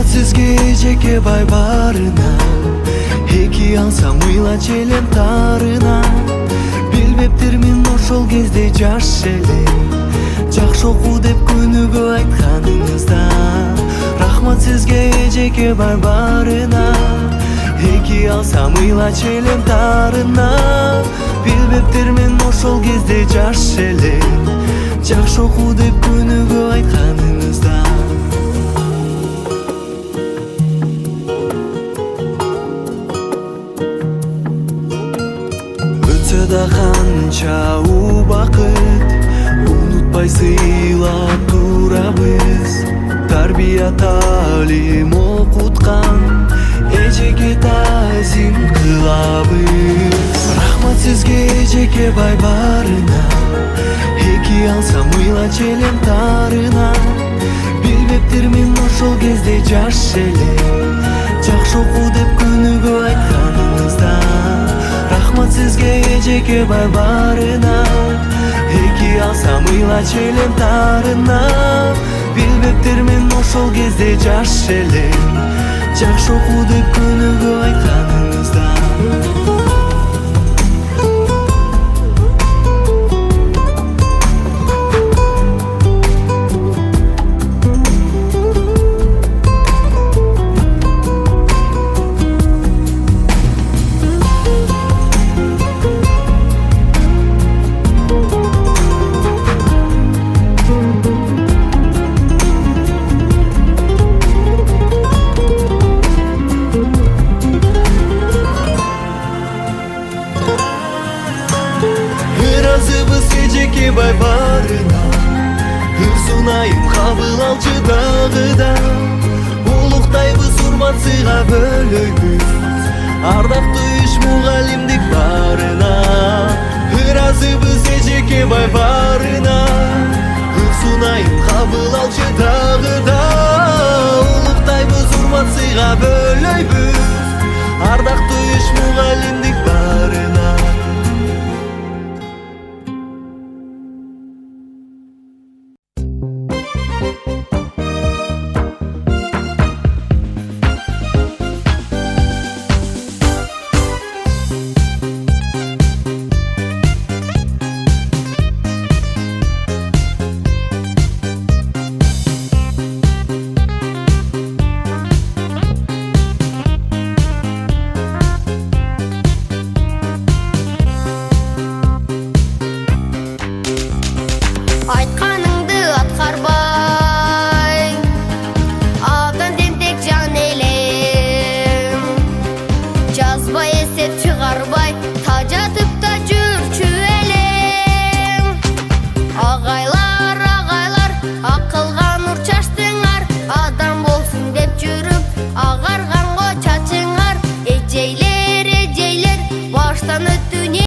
Рахмат сизге эжеке бай барына, эки алсам ыйла челем тарына. Билбептирмин ошол кезде жаш эле, жакшы оку деп күнүгө айтканыңызда. Рахмат сизге эжеке бай барына, эки алсам ыйла челем тарына. Билбептирмин ошол кезде жаш эле, жакшы оку деп күнүгө айтканыңызда. Өтсө да канча убакыт, унутпай сыйлап турабыз. Тарбия талим окуткан эжеке тазим кылабыз. Рахмат сизге эжеке бай барына, эки алсам ыйла челем тарына. Билбептирмин ошол кезде жаш эле, жакшы оку деп күнүгө айтканыңызда. Рахмат сизге эжеке бай барына, эки алсам ыйла челем тарына. Билбептирмин ошол кезде жаш эле, жакшы оку деп күнүгө айтканыңызда. Ыраазыбыз эжеке бай барына, ыр сунайым кабыл алчы дагы да. Улуктайбыз, урмат сыйга бөлөйбүз, ардактуу иш мугалимдик барына. Ыраазыбыз эжеке бай барына, ыр сунайым кабыл алчы дагы да. Улуктайбыз, урмат сыйга бөлөйбүз, ардактуу иш мугалимдик барына. Айтканыңды аткарбай, абдан тентек жан элем. Жазбай эсеп чыгарбай, тажатып да жүрчү элем. Агайлар, агайлар, акылга нур чачтыңар. Адам болсун деп жүрүп, агарганго чачыңар. Эжейлер, эжейлер, баштан өтүп